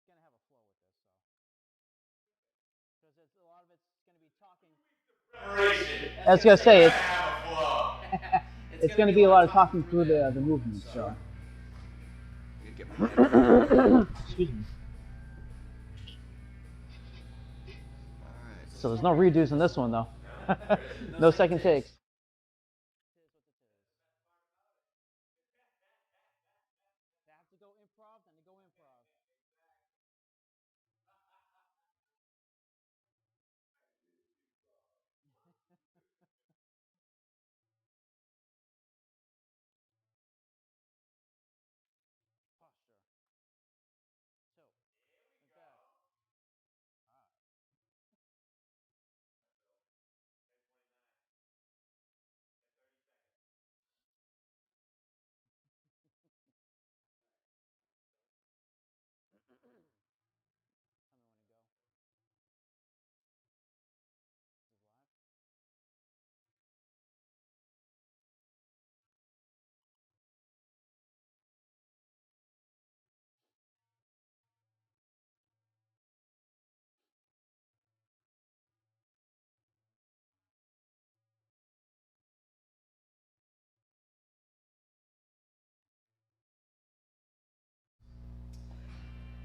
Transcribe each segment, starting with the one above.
gonna have a flow with this, because it's a lot of it's gonna be talking. I was gonna say it's gonna be a lot of talking through the movement. So. Excuse me. So there's no redos in this one though. No second takes. They have to go improv, then they go improv. Posture. So, like that. Ah. Tell me when to go. Is live?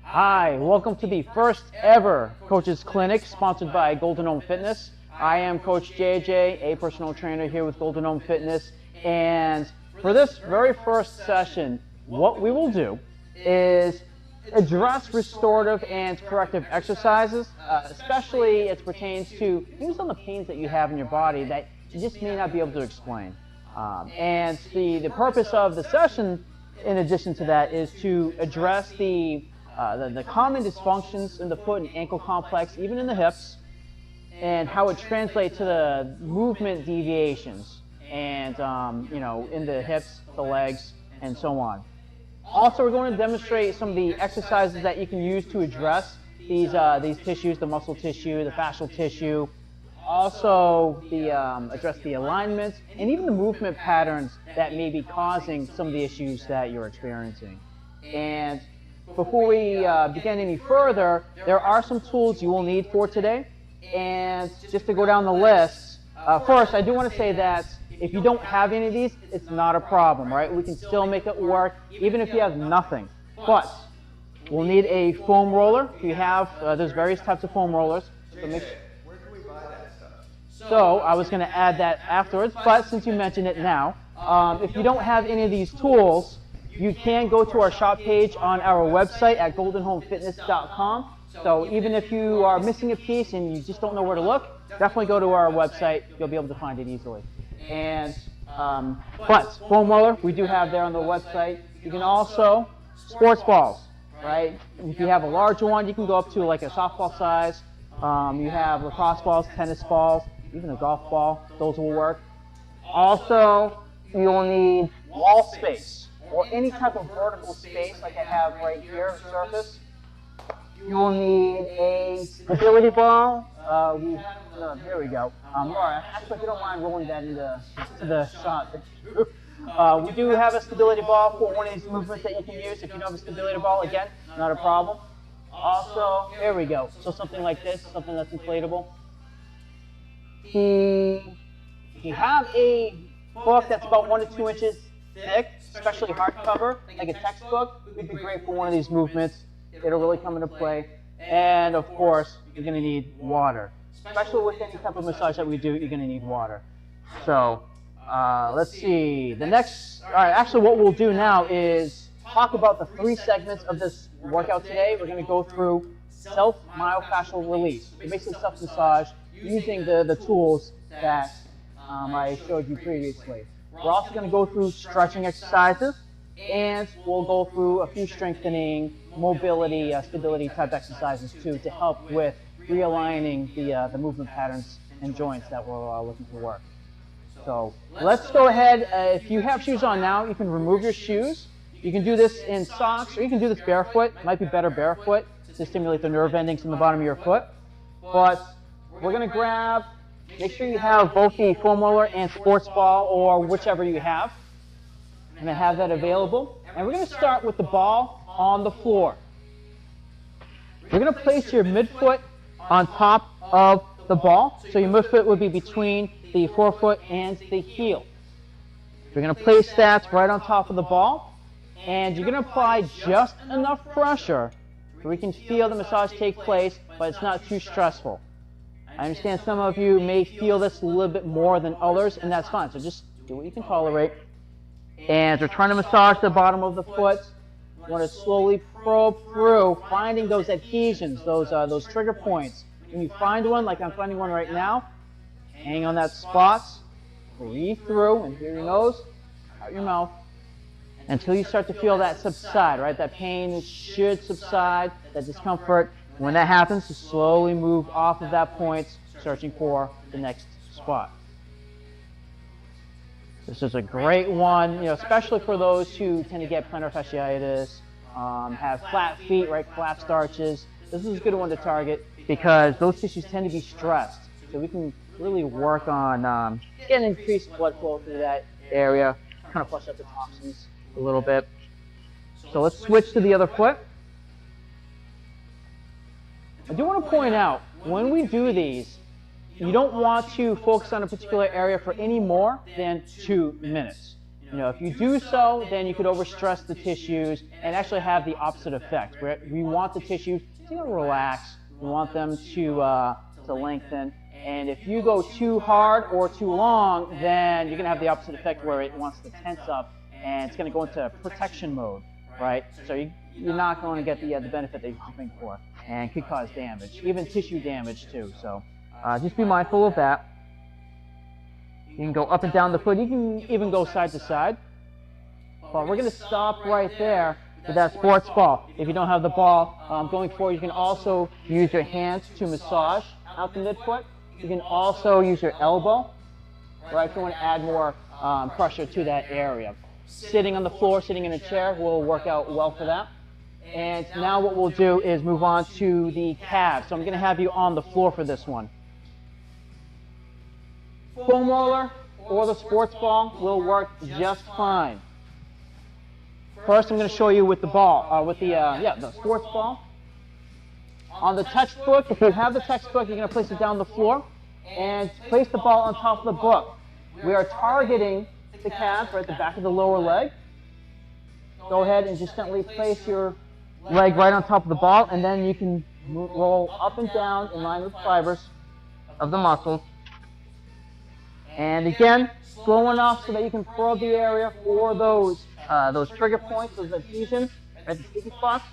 Hi, welcome to the first ever Coaches Clinic sponsored by Golden Home Fitness. I am Coach JJ, a personal trainer here with Golden Home Fitness. And for this very first session, what we will do is address restorative and corrective exercises, especially as pertains to maybe some of the pains that you have in your body that you just may not be able to explain. And the purpose of the session, in addition to that, is to address the common dysfunctions in the foot and ankle complex, even in the hips, and how it translates to the movement deviations, and in the hips, the legs, and so on. Also, we're going to demonstrate some of the exercises that you can use to address these tissues, the muscle tissue, the fascial tissue. Also, address the alignments and even the movement patterns that may be causing some of the issues that you're experiencing. And before we begin any further, there are some tools you will need for today. And just to go down the list, first, I do want to say that if you don't have any of these, it's not a problem, right? We can still make it work, even if you have nothing. But we'll need a foam roller. If you have, there's various types of foam rollers. So where can we buy that stuff? So I was going to add that afterwards, but since you mentioned it now, if you don't have any of these tools, you can go to our shop page on our website at goldenhomefitness.com. So even if you are missing a piece and you just don't know where to look, definitely go to our website. You'll be able to find it easily. And but foam roller, we do have there on the website. You can also sports balls, right? If you have a larger one, you can go up to like a softball size. You have lacrosse balls, tennis balls, even a golf ball. Those will work. Also, you'll need wall space, or any type of vertical space like I have right here, surface. You'll need a stability ball. Here we go. Laura, actually, if you don't mind rolling that into the shot. We do have a stability ball for one of these movements that you can use. If you don't have a stability ball, again, not a problem. Also, there we go. So something like this, something that's inflatable. If you have a book that's about 1 to 2 inches thick, especially hardcover, like a textbook, would be great for one of these movements. It'll really come into play. And of course, you're going to need water. Especially with any type of massage that we do, you're going to need water. So let's see. Actually what we'll do now is talk about the 3 segments of this workout today. We're going to go through self-myofascial release. So basically self-massage using the tools that I showed you previously. We're also going to go through stretching exercises, and we'll go through a few strengthening, mobility, stability type exercises too to help with realigning the movement patterns and joints that we're looking to work. So let's go ahead. If you have shoes on now, you can remove your shoes. You can do this in socks, or you can do this barefoot. It might be better barefoot to stimulate the nerve endings in the bottom of your foot. But we're going to grab, make sure you have both the foam roller and sports ball, or whichever you have. I'm going to have that available. And we're going to start with the ball on the floor. You're going to place your midfoot on top of the ball. So your midfoot would be between the forefoot and the heel. You're going to place that right on top of the ball, and you're going to apply just enough pressure where we can feel the massage take place, but it's not too stressful. I understand some of you may feel this a little bit more than others, and that's fine. So just do what you can tolerate. And we're trying to massage the bottom of the foot. You want to slowly probe through, finding those adhesions, those trigger points. When you find one, like I'm finding one right now, hang on that spot, breathe through, and through your nose, out your mouth, until you start to feel that subside, right? That pain should subside, that discomfort. When that happens, to slowly move off of that point, searching for the next spot. This is a great one, especially for those who tend to get plantar fasciitis, have flat feet, right? Collapsed arches. This is a good one to target because those tissues tend to be stressed. So we can really work on getting increased blood flow through that area, kind of flush out the toxins a little bit. So let's switch to the other foot. I do want to point out, when we do these, you don't want to focus on a particular area for any more than 2 minutes. If you do so, then you could overstress the tissues and actually have the opposite effect. We want the tissues to relax. We want them to lengthen. And if you go too hard or too long, then you're going to have the opposite effect where it wants to tense up and it's going to go into protection mode, right? So you're not going to get the benefit that you're hoping for, and could cause damage, even tissue damage too. So just be mindful of that. You can go up and down the foot. You can even go side to side. But we're going to stop right there with that sports ball. If you don't have the ball, going forward, you can also use your hands to massage out the midfoot. You can also use your elbow, right, if you want to add more pressure to that area. Sitting on the floor, sitting in a chair will work out well for that. And now what we'll do is move on to the calves. So I'm going to have you on the floor for this one. Foam roller or the sports ball will work just fine. First, I'm going to show you with the ball, the sports ball. On the textbook, if you have the textbook, you're going to place it down the floor and place the ball on top of the book. We are targeting the calf right at the back of the lower leg. Go ahead and just gently place your leg right on top of the ball, and then you can roll up and down in line with fibers of the muscles. And again, slow enough so that you can probe the area for those trigger points, those adhesions, at the sticky spots.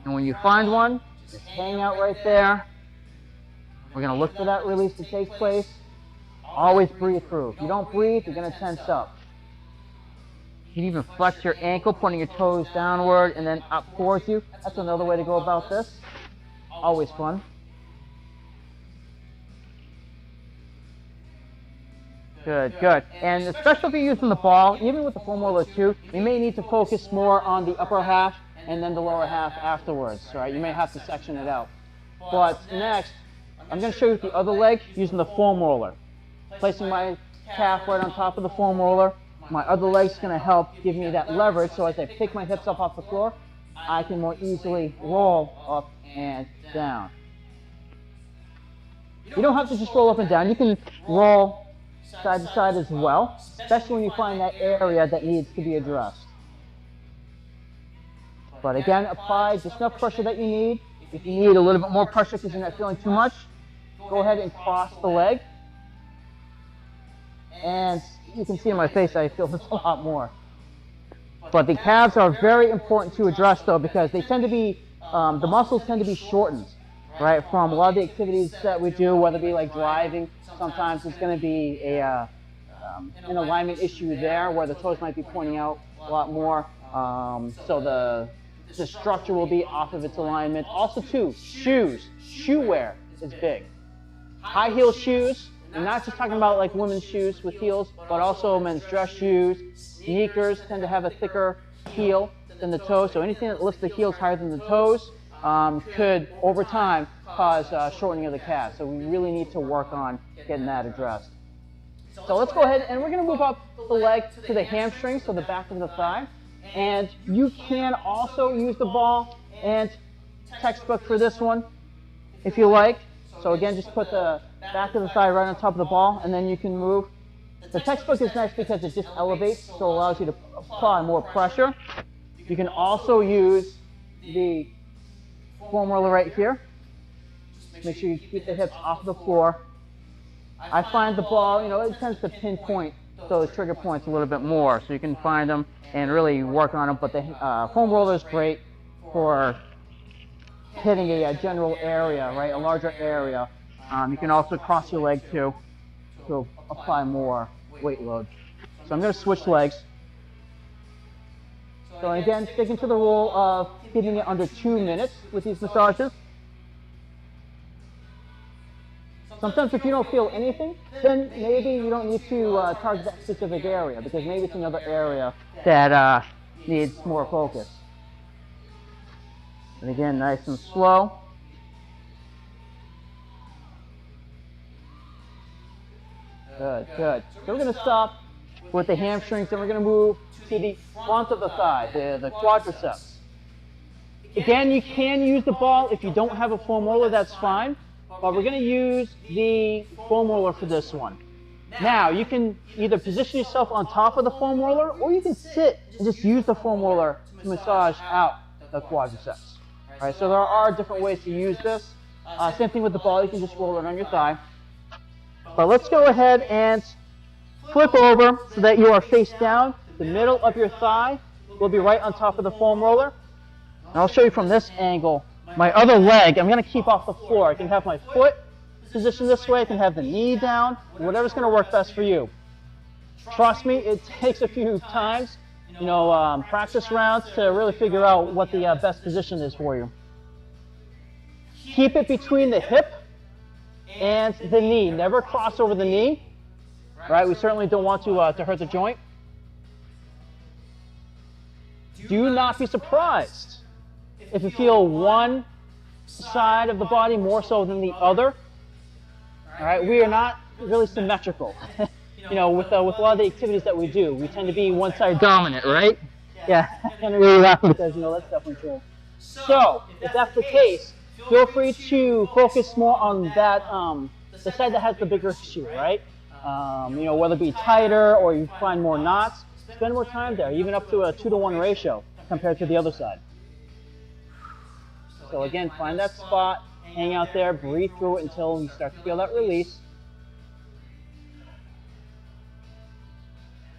And when you find one, just hang out right there. We're going to look for that release to take place. Always breathe through. If you don't breathe, you're going to tense up. You can even flex your ankle, pointing your toes downward and then up towards you. That's another way to go about this. Always fun. Good, good. And especially if you're using the ball, even with the foam roller too, you may need to focus more on the upper half and then the lower half afterwards, right? You may have to section it out. But next, I'm going to show you the other leg using the foam roller. Placing my calf right on top of the foam roller, my other leg's going to help give me that leverage, so as I pick my hips up off the floor, I can more easily roll up and down. You don't have to just roll up and down. You can roll side to side as well, especially when you find that area that needs to be addressed. But again, apply just enough pressure that you need. If you need a little bit more pressure because you're not feeling too much, go ahead and cross the leg. And you can see in my face I feel this a lot more. But the calves are very important to address though, because they tend to be, the muscles tend to be shortened, right, from a lot of the activities that we do, whether it be like driving. Sometimes it's going to be an alignment issue there where the toes might be pointing out a lot more. So the structure will be off of its alignment. Also too, shoes, shoe wear is big. High heel shoes, and not just talking about like women's shoes with heels, but also men's dress shoes. Sneakers tend to have a thicker heel than the toes, so anything that lifts the heels higher than the toes could, over time, cause shortening of the calf. So we really need to work on getting that addressed. So let's go ahead and we're going to move up the leg to the hamstring, so the back of the thigh. And you can also use the ball and textbook for this one, if you like. So again, just put the back of the thigh right on top of the ball, and then you can move. The textbook is nice because it just elevates, so it allows you to apply more pressure. You can also use the foam roller right here. Make sure you keep the hips off the floor. I find the ball, it tends to pinpoint those trigger points a little bit more, so you can find them and really work on them. But the foam roller is great for hitting a general area, right, a larger area. You can also cross your leg too to apply more weight load. So I'm going to switch legs. So again, sticking to the rule of keeping it under 2 minutes with these massages. Sometimes if you don't feel anything, then maybe you don't need to target that specific area, because maybe it's another area that needs more focus. And again, nice and slow. Good, good. So we're going to stop with the hamstrings, and we're going to move to the front of the thigh, the quadriceps. Again, you can use the ball. If you don't have a foam roller, that's fine. But we're going to use the foam roller for this one. Now, you can either position yourself on top of the foam roller, or you can sit and just use the foam roller to massage out the quadriceps. All right, so there are different ways to use this. Same thing with the ball. You can just roll it on your thigh. But let's go ahead and flip over so that you are face down. The middle of your thigh will be right on top of the foam roller. And I'll show you from this angle. My other leg, I'm going to keep off the floor. I can have my foot positioned this way. I can have the knee down. Whatever's going to work best for you. Trust me, it takes a few times, practice rounds to really figure out what the best position is for you. Keep it between the hip and the knee. Never cross over the knee. Right? We certainly don't want to hurt the joint. Do not be surprised if you feel one side of the body more so than the other. All right, we are not really symmetrical. With a lot of the activities that we do, we tend to be one side dominant, right? Yeah, I'm really laughing because that's definitely true. So, if that's the case, feel free to focus more on that, the side that has the bigger issue, right? Whether it be tighter or you find more knots, spend more time there, even up to a 2-to-1 ratio compared to the other side. So again, find that spot, hang out there, breathe through it until you start to feel that release.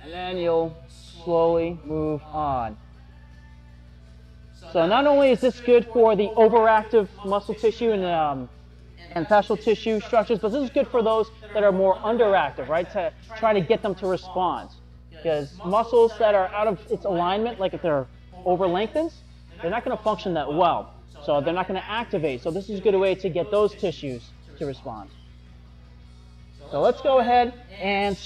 And then you'll slowly move on. So not only is this good for the overactive muscle tissue and fascial tissue structures, but this is good for those that are more underactive, right? To try to get them to respond. Because muscles that are out of its alignment, like if they're over lengthened, they're not going to function that well. So they're not going to activate. So this is a good way to get those tissues to respond. So let's go ahead and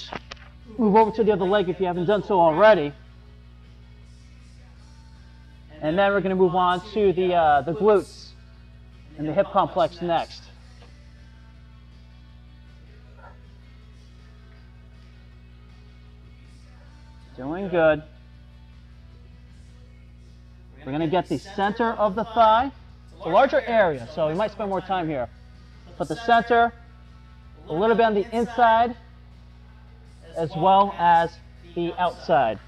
move over to the other leg if you haven't done so already. And then we're going to move on to the glutes and the hip complex next. Doing good. We're going to get the center of the thigh. It's a larger area, so we might spend more time here. Put the center a little bit on the inside as well as the outside.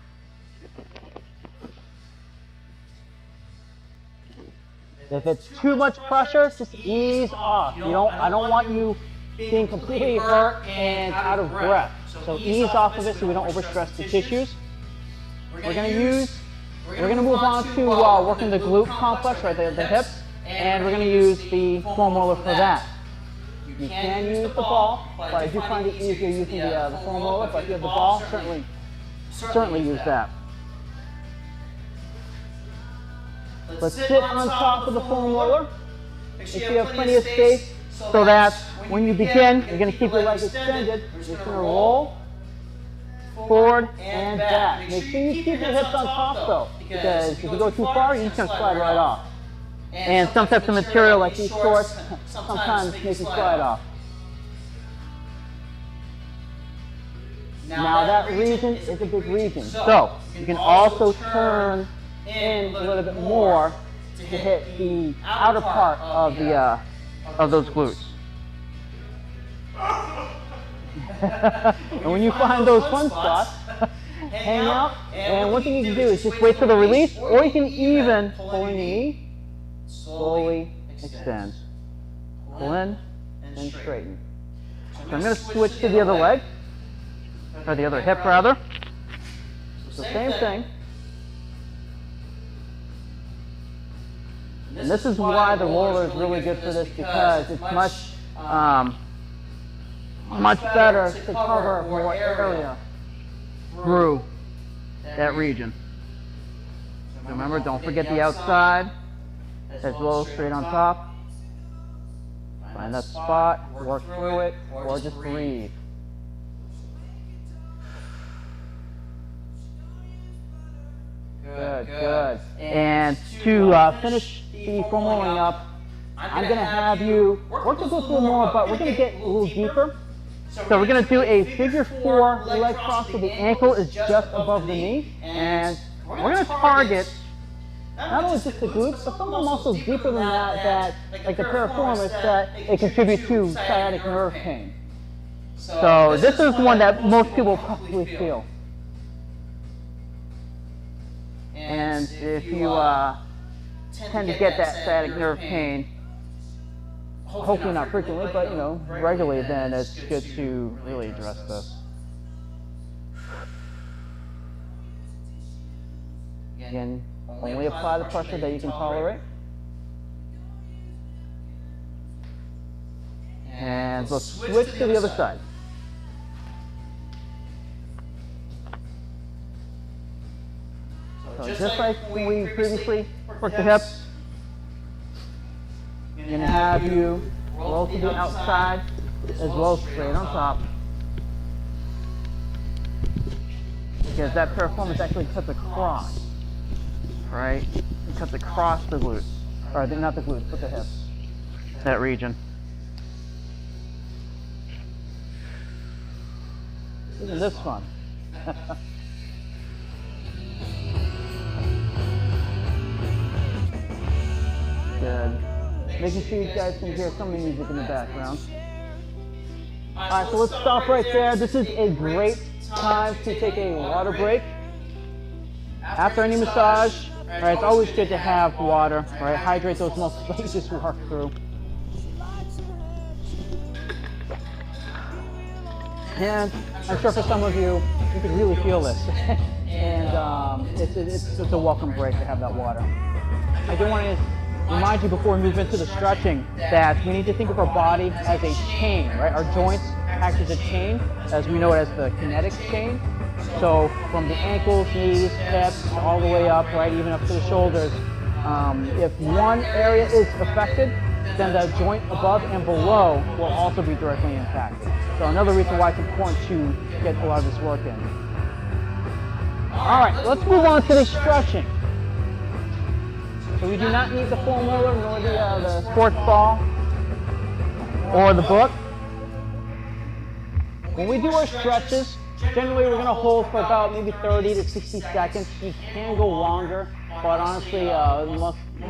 If it's too much pressure, just ease off. I don't want you being completely hurt and out of breath. So ease off of it so we don't overstress the tissues. We're going to move on to working the glute complex, right there, the hips, and we're going to use the foam roller for that. You can use the ball, but I do find it easier using the foam roller. But if you have the ball, certainly use that. Let's sit on top of the foam roller. Make sure you have plenty of space so that when you begin, you're going to keep your legs extended. You're just going to roll forward and back. Make sure you keep your hips on top though, because if you go too far, you're just going to slide right off. And some types of material like these shorts sometimes make you slide off. Now that region is a big region, so you can also turn in a little bit more to hit the outer part of the of those glutes. And when you find those fun spots, hang out, and one thing you can do is just wait for the release, or you can even pull in your knee, slowly extend, pull in, and straighten. So I'm going to switch to the other leg, or the other hip rather. So same thing. And this is why the roller is really good for this, because it's much better to cover more area through that region. So remember, don't forget the outside, as well as straight on top. Find that spot, work through it, or just breathe. Good, good. And to finish the foam rolling up, I'm going to have you work the glutes a little more, but we're going to get a little deeper. So we're going to do a figure 4 leg cross, so the ankle is just above the knee, and we're going to target not only just the glutes, but some of them also deeper than that, like the piriformis, that it contributes to sciatic nerve pain. So this is one that most people probably feel. And if you tend to get that sciatic nerve pain, hopefully not frequently, but regularly, then it's good to really address this. Again, only apply the pressure that you can tolerate. And let's switch to the other side. So just like we previously worked the hips, I'm going to have you roll to the outside as well as straight on top, because that piriformis actually cuts across, right? It cuts across the glutes, or not the glutes, but the hips, that region. Isn't this fun? Good. Making sure you guys can hear some of the music in the background. Alright, so let's stop right there. This is a great time to take a water break. After any massage, right, it's always good to have water, right? Hydrate those muscles that you just work through. And I'm sure for some of you, you can really feel this. And it's a welcome break to have that water. I do want to remind you before we move into the stretching that we need to think of our body as a chain, right? Our joints act as a chain, as we know it as the kinetic chain. So from the ankles, knees, hips, all the way up, right, even up to the shoulders. If one area is affected, then the joint above and below will also be directly impacted. So another reason why it's important to get a lot of this work in. All right, let's move on to the stretching. So we do not need the foam roller, nor the sports ball, or the book. When we do our stretches, generally we're going to hold for about maybe 30 to 60 seconds. You can go longer, but honestly,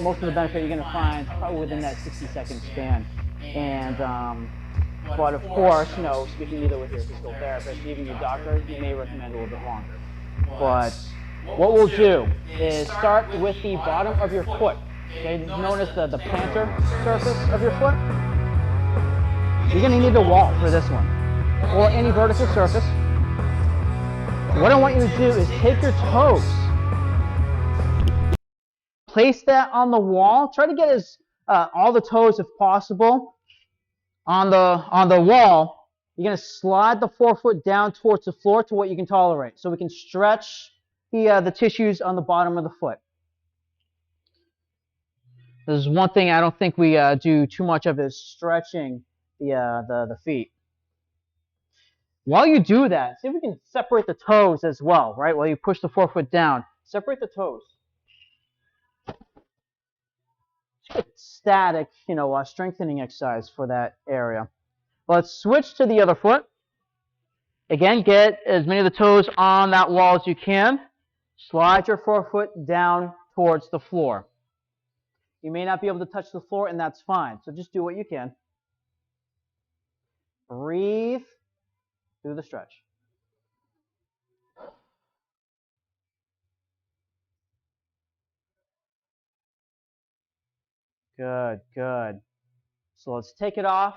most of the benefit you're going to find probably within that 60-second span. And but of course, speaking either with your physical therapist, even your doctor, you may recommend a little bit longer. But what we'll do is start with the bottom of your foot, okay, known as the plantar surface of your foot. You're going to need a wall for this one, or any vertical surface. What I want you to do is take your toes, place that on the wall. Try to get all the toes if possible on the wall. You're going to slide the forefoot down towards the floor to what you can tolerate, so we can stretch the tissues on the bottom of the foot. This is one thing I don't think we do too much of, is stretching the feet. While you do that, see if we can separate the toes as well, right? While you push the forefoot down, separate the toes. Static, strengthening exercise for that area. Let's switch to the other foot. Again, get as many of the toes on that wall as you can. Slide your forefoot down towards the floor. You may not be able to touch the floor, and that's fine. So just do what you can. Breathe through the stretch. Good, good. So let's take it off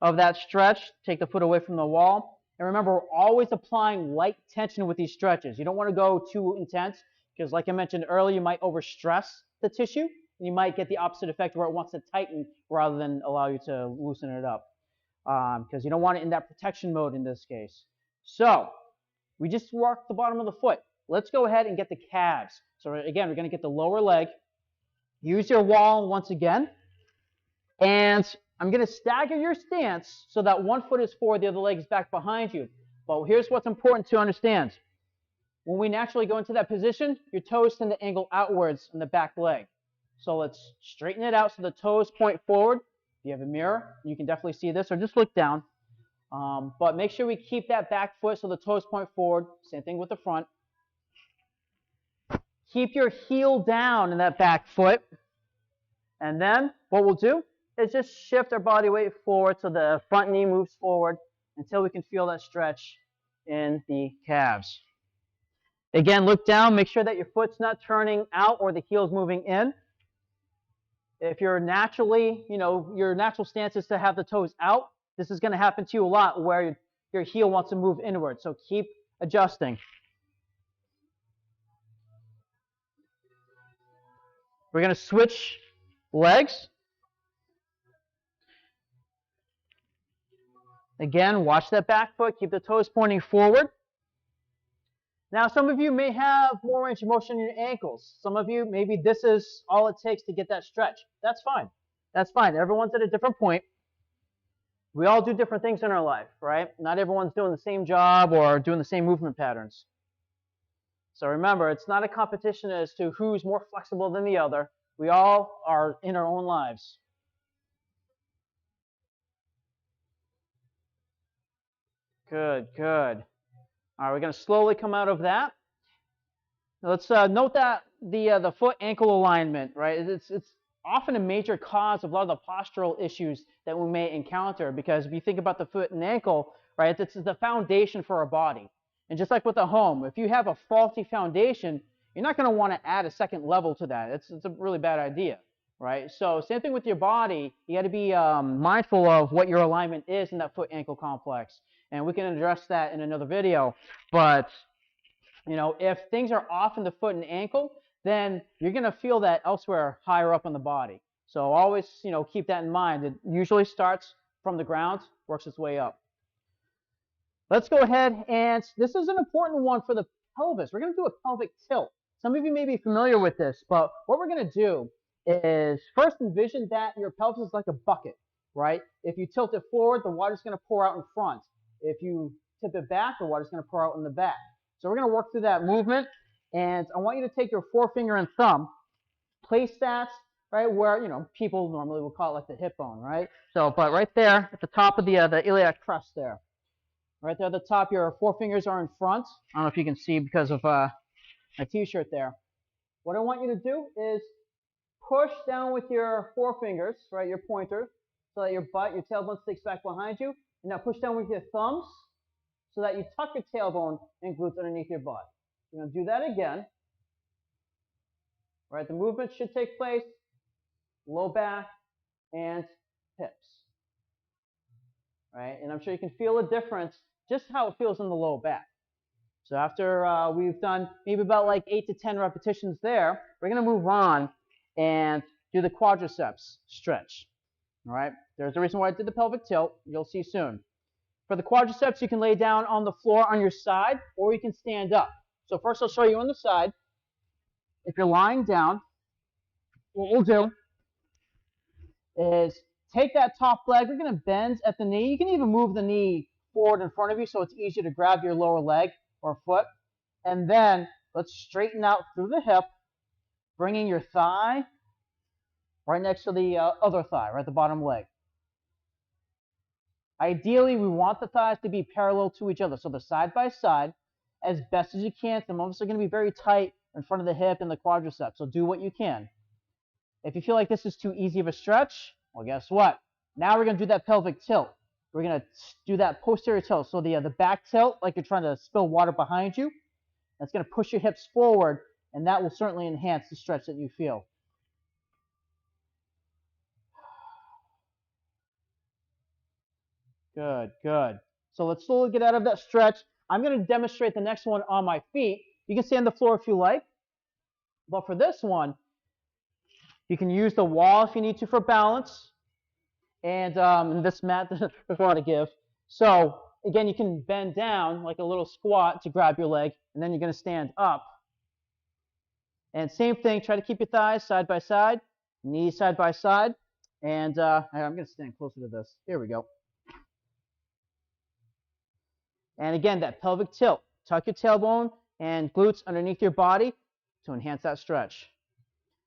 of that stretch. Take the foot away from the wall. And remember, we're always applying light tension with these stretches. You don't want to go too intense because, like I mentioned earlier, you might overstress the tissue. And you might get the opposite effect where it wants to tighten rather than allow you to loosen it up. Because you don't want it in that protection mode in this case. So we just worked the bottom of the foot. Let's go ahead and get the calves. So again, we're going to get the lower leg. Use your wall once again. And I'm going to stagger your stance so that one foot is forward, the other leg is back behind you. But here's what's important to understand. When we naturally go into that position, your toes tend to angle outwards in the back leg. So let's straighten it out so the toes point forward. If you have a mirror, you can definitely see this, or just look down. But make sure we keep that back foot so the toes point forward. Same thing with the front. Keep your heel down in that back foot. And then what we'll do is just shift our body weight forward so the front knee moves forward until we can feel that stretch in the calves. Again, look down. Make sure that your foot's not turning out or the heel's moving in. If you're naturally, your natural stance is to have the toes out, this is going to happen to you a lot where your heel wants to move inward. So keep adjusting. We're going to switch legs. Again, watch that back foot. Keep the toes pointing forward. Now, some of you may have more range of motion in your ankles. Some of you, maybe this is all it takes to get that stretch. That's fine. That's fine. Everyone's at a different point. We all do different things in our life, right? Not everyone's doing the same job or doing the same movement patterns. So remember, it's not a competition as to who's more flexible than the other. We all are in our own lives. Good, good. All right, we're going to slowly come out of that. Let's note that the foot-ankle alignment, right? It's often a major cause of a lot of the postural issues that we may encounter because if you think about the foot and ankle, right, it's the foundation for our body. And just like with a home, if you have a faulty foundation, you're not going to want to add a second level to that. It's a really bad idea, right? So same thing with your body. You got to be mindful of what your alignment is in that foot-ankle complex. And we can address that in another video. But if things are off in the foot and ankle, then you're going to feel that elsewhere higher up on the body. So always, keep that in mind. It usually starts from the ground, works its way up. Let's go ahead, and this is an important one for the pelvis. We're going to do a pelvic tilt. Some of you may be familiar with this, but what we're going to do is first envision that your pelvis is like a bucket, right? If you tilt it forward, the water's going to pour out in front. If you tip it back, the water's going to pour out in the back. So we're going to work through that movement, and I want you to take your forefinger and thumb, place that right where, people normally will call it like the hip bone, right? So, but right there at the top of the iliac crest there. Right there at the top, your forefingers are in front. I don't know if you can see because of my t-shirt there. What I want you to do is push down with your forefingers, right, your pointer, so that your tailbone sticks back behind you. And now push down with your thumbs so that you tuck your tailbone and glutes underneath your butt. You're going to do that again. Right, the movement should take place, low back and hips. Right, and I'm sure you can feel a difference just how it feels in the low back. So after we've done maybe about like 8 to 10 repetitions there, we're going to move on and do the quadriceps stretch. All right, there's the reason why I did the pelvic tilt. You'll see soon. For the quadriceps, you can lay down on the floor on your side, or you can stand up. So first I'll show you on the side. If you're lying down, what we'll do is take that top leg. We're going to bend at the knee. You can even move the knee forward in front of you so it's easier to grab your lower leg or foot. And then let's straighten out through the hip, bringing your thigh right next to the other thigh, right, the bottom leg. Ideally, we want the thighs to be parallel to each other, so they're side by side as best as you can. Some of us are going to be very tight in front of the hip and the quadriceps, so do what you can. If you feel like this is too easy of a stretch, well, guess what? Now we're going to do that pelvic tilt. We're going to do that posterior tilt. So the back tilt, like you're trying to spill water behind you. That's going to push your hips forward, and that will certainly enhance the stretch that you feel. Good, good. So let's slowly get out of that stretch. I'm going to demonstrate the next one on my feet. You can stay on the floor if you like. But for this one, you can use the wall if you need to for balance. And this mat, there's a lot to give. So again, you can bend down like a little squat to grab your leg, and then you're going to stand up. And same thing, try to keep your thighs side by side, knees side by side. And I'm going to stand closer to this. Here we go. And again, that pelvic tilt. Tuck your tailbone and glutes underneath your body to enhance that stretch.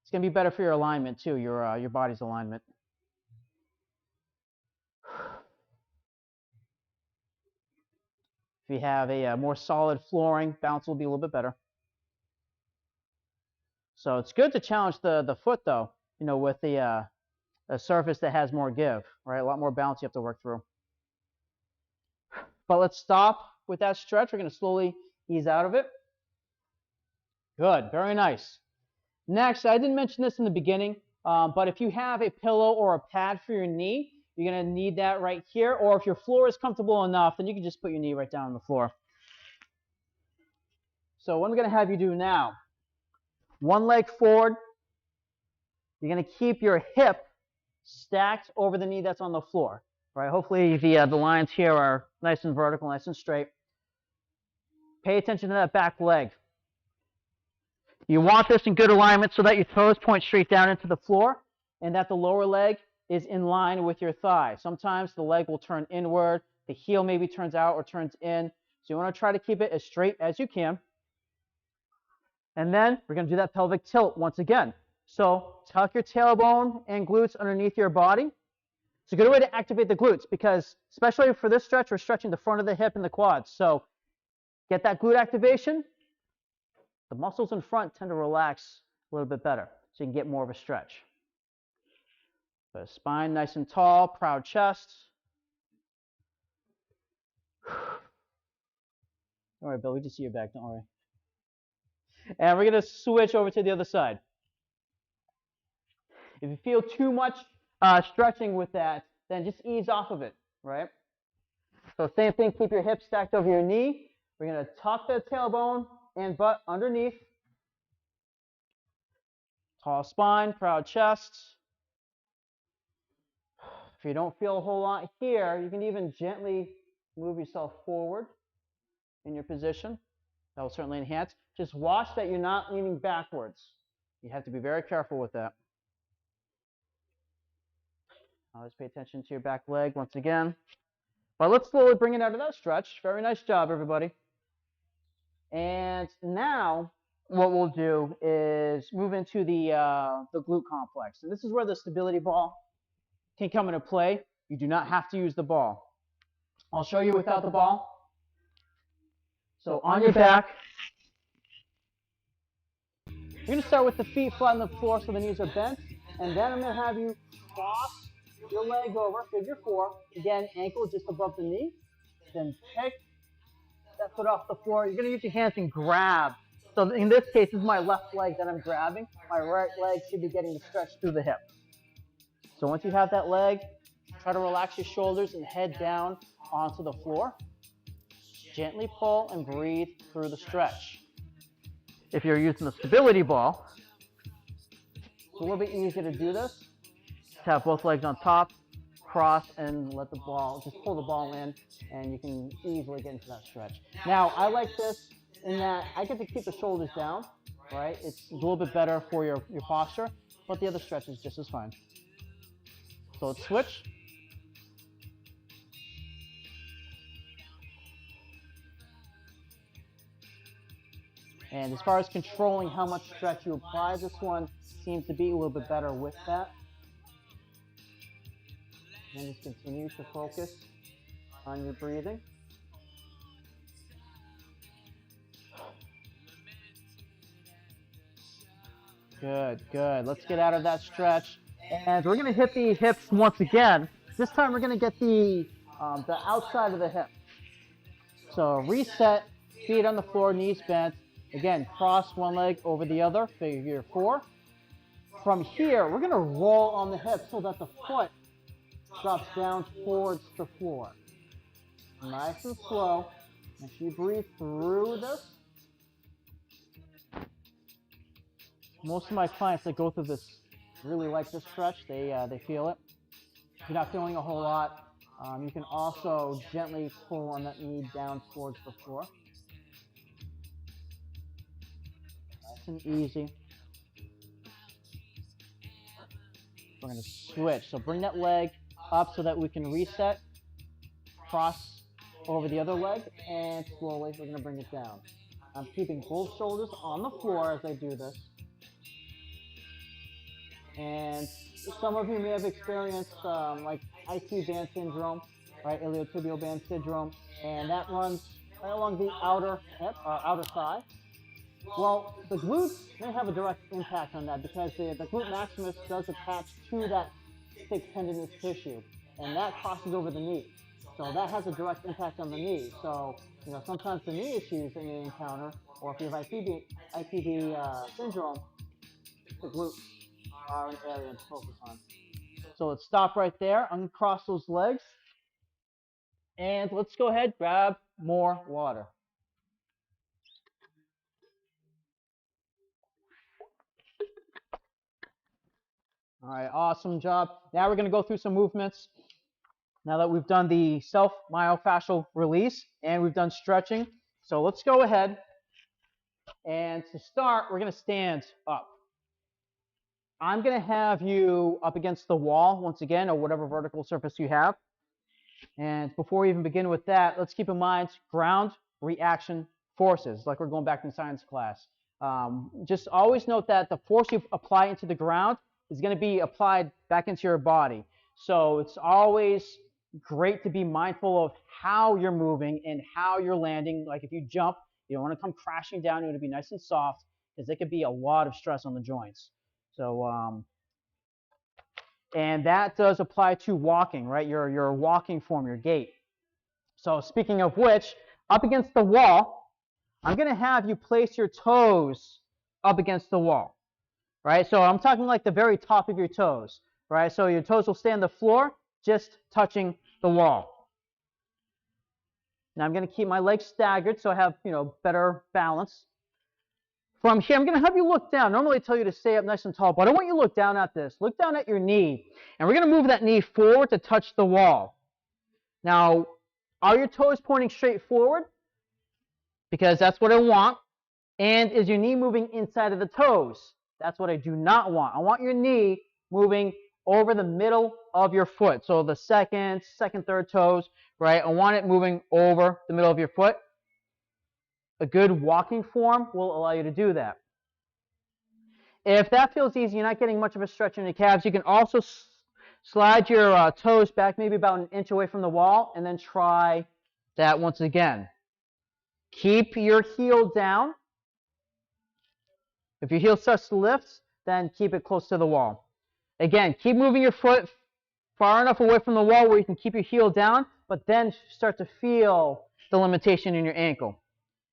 It's going to be better for your alignment too, your body's alignment. If you have a more solid flooring, bounce will be a little bit better. So it's good to challenge the foot though, you know, with a surface that has more give, right? A lot more balance you have to work through. But let's stop with that stretch. We're going to slowly ease out of it. Good, very nice. Next, I didn't mention this in the beginning, but if you have a pillow or a pad for your knee, you're going to need that right here. Or if your floor is comfortable enough, then you can just put your knee right down on the floor. So what I'm going to have you do now, one leg forward. You're going to keep your hip stacked over the knee that's on the floor. Right? Hopefully the lines here are nice and vertical, nice and straight. Pay attention to that back leg. You want this in good alignment so that your toes point straight down into the floor and that the lower leg is in line with your thigh. Sometimes the leg will turn inward, the heel maybe turns out or turns in. So you want to try to keep it as straight as you can. And then we're going to do that pelvic tilt once again. So tuck your tailbone and glutes underneath your body. It's a good way to activate the glutes because especially for this stretch, we're stretching the front of the hip and the quads. So get that glute activation. The muscles in front tend to relax a little bit better, so you can get more of a stretch. The spine nice and tall, proud chest. Don't worry, Bill, we just see your back, don't worry. And we're going to switch over to the other side. If you feel too much stretching with that, then just ease off of it, right? So same thing, keep your hips stacked over your knee. We're going to tuck the tailbone and butt underneath. Tall spine, proud chest. If you don't feel a whole lot here, you can even gently move yourself forward in your position. That will certainly enhance. Just watch that you're not leaning backwards. You have to be very careful with that. Always pay attention to your back leg once again. But let's slowly bring it out of that stretch. Very nice job, everybody. And now what we'll do is move into the glute complex. And this is where the stability ball can come into play. You do not have to use the ball. I'll show you without the ball. So on your back, you're going to start with the feet flat on the floor so the knees are bent. And then I'm going to have you cross your leg over, figure four. Again, ankle just above the knee. Then pick that foot off the floor. You're going to use your hands and grab. So in this case, this is my left leg that I'm grabbing. My right leg should be getting the stretch through the hip. So once you have that leg, try to relax your shoulders and head down onto the floor. Gently pull and breathe through the stretch. If you're using the stability ball, it's a little bit easier to do this. Just have both legs on top, cross, and let the ball, just pull the ball in, and you can easily get into that stretch. Now, I like this in that I get to keep the shoulders down, right? It's a little bit better for your posture, but the other stretch is just as fine. So let's switch. And as far as controlling how much stretch you apply, this one seems to be a little bit better with that. And just continue to focus on your breathing. If Good, good. Let's get out of that stretch. And we're going to hit the hips once again. This time we're going to get the outside of the hip. So reset, feet on the floor, knees bent. Again, cross one leg over the other, figure 4. From here, we're going to roll on the hip so that the foot drops down towards the floor. Nice and slow. As you breathe through this. Most of my clients that go through this really like this stretch. They feel it. If you're not feeling a whole lot, you can also gently pull on that knee down towards the floor. Nice and easy. We're going to switch. So bring that leg up so that we can reset. Cross over the other leg, and slowly we're going to bring it down. I'm keeping both shoulders on the floor as I do this. And some of you may have experienced like IT band syndrome, right? Iliotibial band syndrome, and that runs right along the outer hip, outer thigh. Well, the glutes may have a direct impact on that because the glute maximus does attach to that thick tendinous tissue, and that crosses over the knee. So that has a direct impact on the knee. So, sometimes the knee issues that you encounter, or if you have ITB syndrome, the glutes are an area to focus on. So let's stop right there, uncross those legs, and let's go ahead, grab more water. All right, awesome job. Now we're going to go through some movements. Now that we've done the self-myofascial release and we've done stretching, so let's go ahead. And to start, we're going to stand up. I'm going to have you up against the wall once again, or whatever vertical surface you have. And before we even begin with that, let's keep in mind ground reaction forces, like we're going back in science class. Just always note that the force you apply into the ground is going to be applied back into your body. So it's always great to be mindful of how you're moving and how you're landing. Like if you jump, you don't want to come crashing down. You want to be nice and soft because there could be a lot of stress on the joints. So, and that does apply to walking, right? Your walking form, your gait. So speaking of which, up against the wall, I'm going to have you place your toes up against the wall, right? So I'm talking like the very top of your toes, right? So your toes will stay on the floor, just touching the wall. Now I'm going to keep my legs staggered so I have, better balance. From here, I'm going to have you look down. Normally I tell you to stay up nice and tall, but I want you to look down at this. Look down at your knee, and we're going to move that knee forward to touch the wall. Now, are your toes pointing straight forward? Because that's what I want. And is your knee moving inside of the toes? That's what I do not want. I want your knee moving over the middle of your foot. So the second, third toes, right? I want it moving over the middle of your foot. A good walking form will allow you to do that. If that feels easy, you're not getting much of a stretch in your calves, you can also slide your toes back maybe about an inch away from the wall and then try that once again. Keep your heel down. If your heel starts to lift, then keep it close to the wall. Again, keep moving your foot far enough away from the wall where you can keep your heel down, but then start to feel the limitation in your ankle.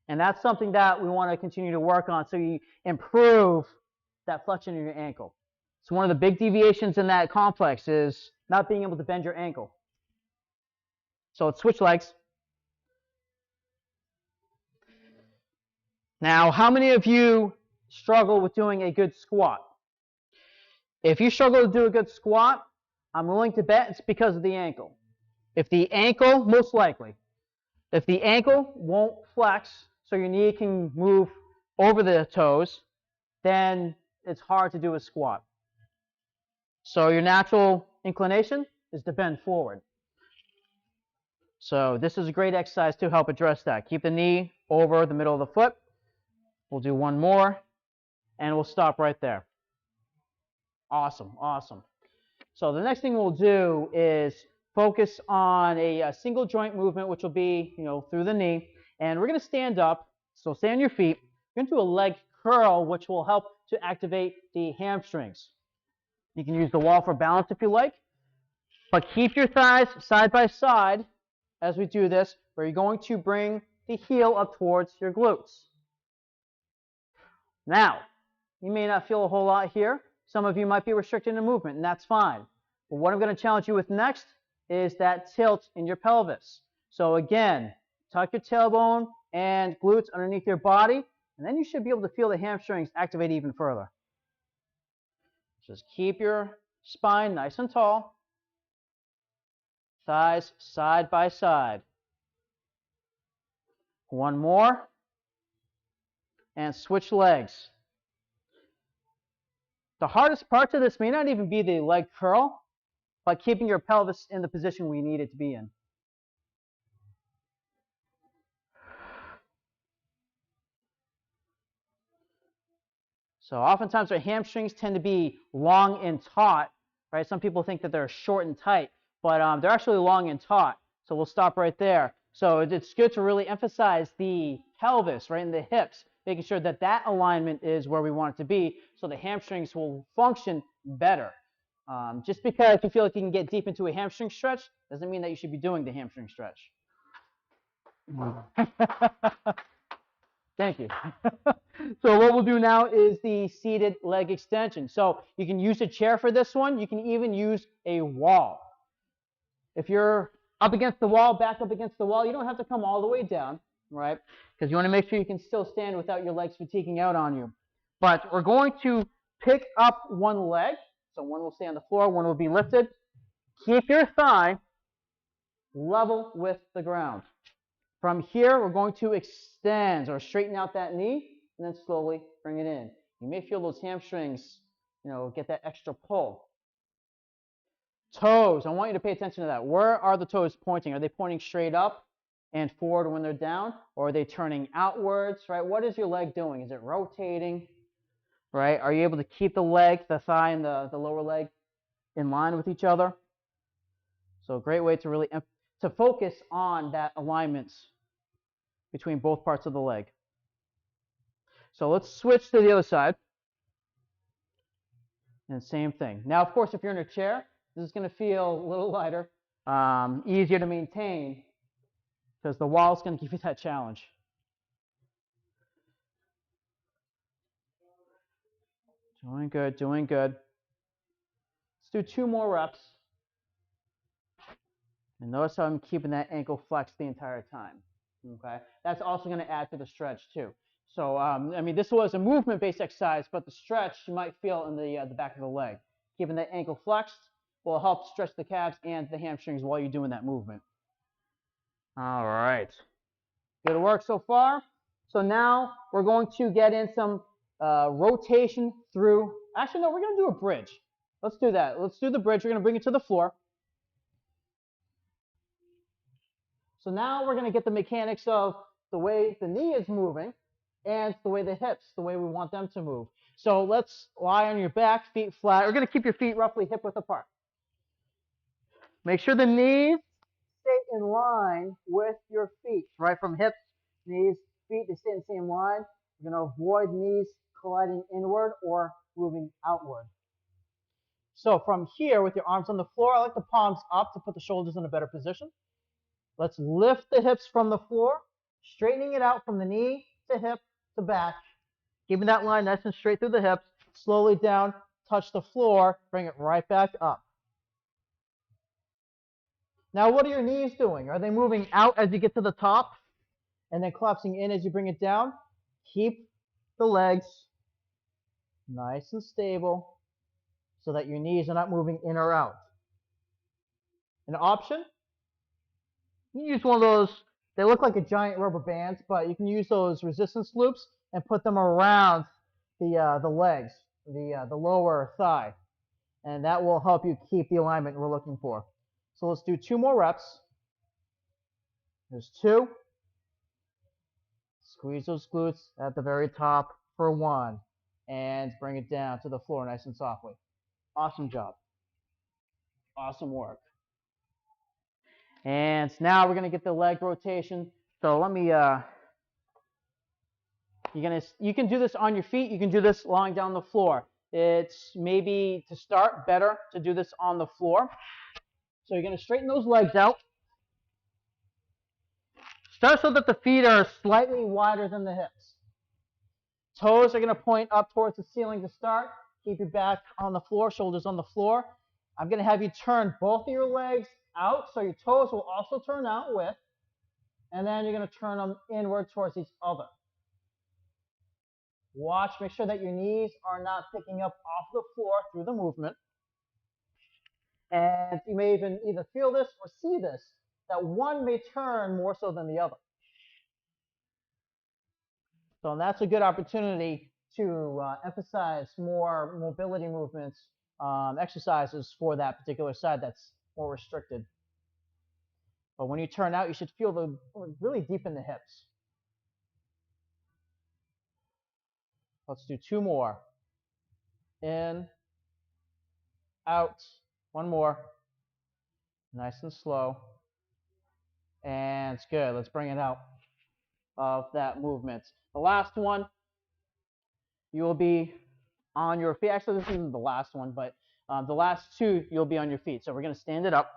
And that's something that we want to continue to work on so you improve that flexion in your ankle. So one of the big deviations in that complex is not being able to bend your ankle. So let's switch legs. Now, how many of you struggle with doing a good squat? If you struggle to do a good squat, I'm willing to bet it's because of the ankle. If the ankle, most likely, if the ankle won't flex so your knee can move over the toes, then it's hard to do a squat. So your natural inclination is to bend forward. So this is a great exercise to help address that. Keep the knee over the middle of the foot. We'll do one more, and we'll stop right there. Awesome, awesome. So the next thing we'll do is focus on a single joint movement, which will be, through the knee. And we're going to stand up. So stay on your feet. We're going to do a leg curl, which will help to activate the hamstrings. You can use the wall for balance if you like, but keep your thighs side by side as we do this, where you're going to bring the heel up towards your glutes. Now, you may not feel a whole lot here. Some of you might be restricted in movement, and that's fine. But what I'm going to challenge you with next is that tilt in your pelvis. So again, tuck your tailbone and glutes underneath your body, and then you should be able to feel the hamstrings activate even further. Just keep your spine nice and tall. Thighs side by side. One more. And switch legs. The hardest part to this may not even be the leg curl, but keeping your pelvis in the position we need it to be in. So oftentimes our hamstrings tend to be long and taut, right? Some people think that they're short and tight, but they're actually long and taut. So we'll stop right there. So it's good to really emphasize the pelvis, right, and the hips, making sure that that alignment is where we want it to be so the hamstrings will function better. Just because you feel like you can get deep into a hamstring stretch doesn't mean that you should be doing the hamstring stretch. Thank you. So what we'll do now is the seated leg extension. So you can use a chair for this one. You can even use a wall. If you're up against the wall, back up against the wall, you don't have to come all the way down, right? Because you want to make sure you can still stand without your legs fatiguing out on you. But we're going to pick up one leg. So one will stay on the floor, one will be lifted. Keep your thigh level with the ground. From here, we're going to extend or straighten out that knee and then slowly bring it in. You may feel those hamstrings, get that extra pull. Toes, I want you to pay attention to that. Where are the toes pointing? Are they pointing straight up and forward when they're down? Or are they turning outwards, right? What is your leg doing? Is it rotating, right? Are you able to keep the leg, the thigh, and the lower leg in line with each other? So a great way to really to focus on that alignment between both parts of the leg. So let's switch to the other side. And same thing. Now, of course, if you're in a chair, this is going to feel a little lighter, easier to maintain, because the wall is going to give you that challenge. Doing good, doing good. Let's do 2 more reps. And notice how I'm keeping that ankle flexed the entire time. Okay, that's also going to add to the stretch too. So, this was a movement-based exercise, but the stretch you might feel in the back of the leg. Keeping that ankle flexed will help stretch the calves and the hamstrings while you're doing that movement. All right. Good work so far. So now we're going to get in some rotation through. Actually, no, we're going to do a bridge. Let's do that. Let's do the bridge. We're going to bring it to the floor. So now we're going to get the mechanics of the way the knee is moving and the way the hips, the way we want them to move. So let's lie on your back, feet flat. We're going to keep your feet roughly hip width apart. Make sure the knees stay in line with your feet, right? From hips, knees, feet, they stay in the same line. You're going to avoid knees colliding inward or moving outward. So from here, with your arms on the floor, I like the palms up to put the shoulders in a better position. Let's lift the hips from the floor, straightening it out from the knee to hip to back. Keeping that line nice and straight through the hips. Slowly down, touch the floor, bring it right back up. Now, what are your knees doing? Are they moving out as you get to the top and then collapsing in as you bring it down? Keep the legs nice and stable so that your knees are not moving in or out. An option, you use one of those, they look like a giant rubber bands, but you can use those resistance loops and put them around the legs, the lower thigh, and that will help you keep the alignment we're looking for. So let's do 2 more reps. There's 2. Squeeze those glutes at the very top for 1, and bring it down to the floor nice and softly. Awesome job. Awesome work. And now we're going to get the leg rotation. So let me You can do this on your feet. You can do this lying down the floor. It's maybe to start better to do this on the floor. So you're going to straighten those legs out. Start so that the feet are slightly wider than the hips. Toes are going to point up towards the ceiling to start. Keep your back on the floor, shoulders on the floor. I'm going to have you turn both of your legs out, so your toes will also turn out with, and then you're going to turn them inward towards each other. Watch, make sure that your knees are not picking up off the floor through the movement. And you may even either feel this or see this, that one may turn more so than the other. So that's a good opportunity to emphasize more mobility movements, exercises for that particular side that's more restricted. But when you turn out, you should feel the really deep in the hips. Let's do 2 more. In, out, 1 more. Nice and slow. And it's good. Let's bring it out of that movement. The last one, you will be on your feet. Actually, this isn't the last one, but the last 2, you'll be on your feet. So we're going to stand it up.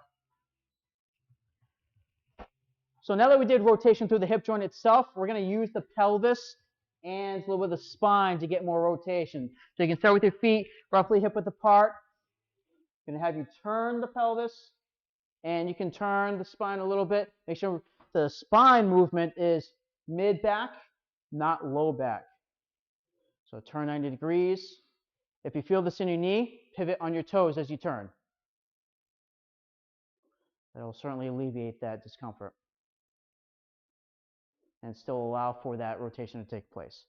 So now that we did rotation through the hip joint itself, we're going to use the pelvis and a little bit of the spine to get more rotation. So you can start with your feet roughly hip width apart. I'm going to have you turn the pelvis, and you can turn the spine a little bit. Make sure the spine movement is mid-back, not low back. So turn 90 degrees. If you feel this in your knee, pivot on your toes as you turn. That will certainly alleviate that discomfort and still allow for that rotation to take place.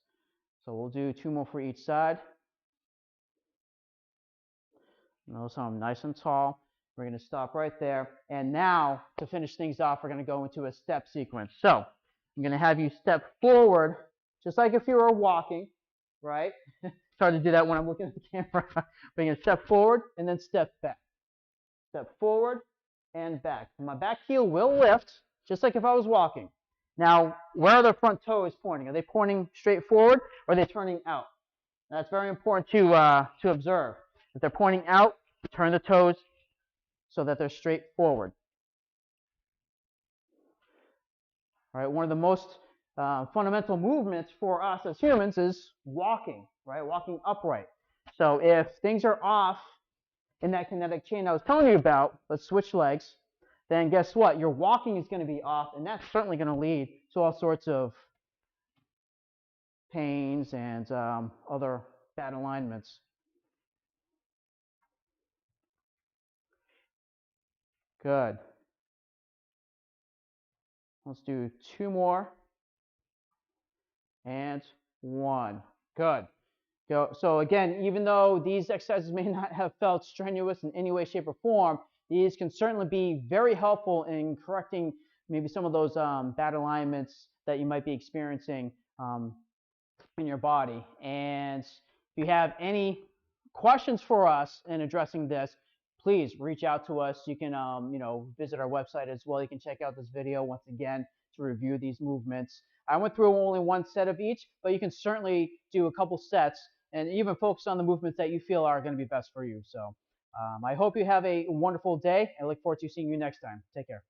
So we'll do 2 more for each side. Notice how I'm nice and tall. We're going to stop right there. And now, to finish things off, we're going to go into a step sequence. So I'm going to have you step forward, just like if you were walking, right? It's hard to do that when I'm looking at the camera. But you're going to step forward and then step back. Step forward and back. My back heel will lift, just like if I was walking. Now, where are the front toes pointing? Are they pointing straight forward, or are they turning out? That's very important to observe. If they're pointing out, turn the toes so that they're straight forward. All right, one of the most fundamental movements for us as humans is walking, right? Walking upright. So if things are off in that kinetic chain I was telling you about, let's switch legs, then guess what? Your walking is going to be off, and that's certainly going to lead to all sorts of pains and other bad alignments. Good. Let's do 2 more. And 1. Good. Go. So again, even though these exercises may not have felt strenuous in any way, shape, or form, these can certainly be very helpful in correcting maybe some of those bad alignments that you might be experiencing in your body. And if you have any questions for us in addressing this, please reach out to us. You can visit our website as well. You can check out this video once again to review these movements. I went through only 1 set of each, but you can certainly do a couple sets and even focus on the movements that you feel are going to be best for you. So I hope you have a wonderful day. I look forward to seeing you next time. Take care.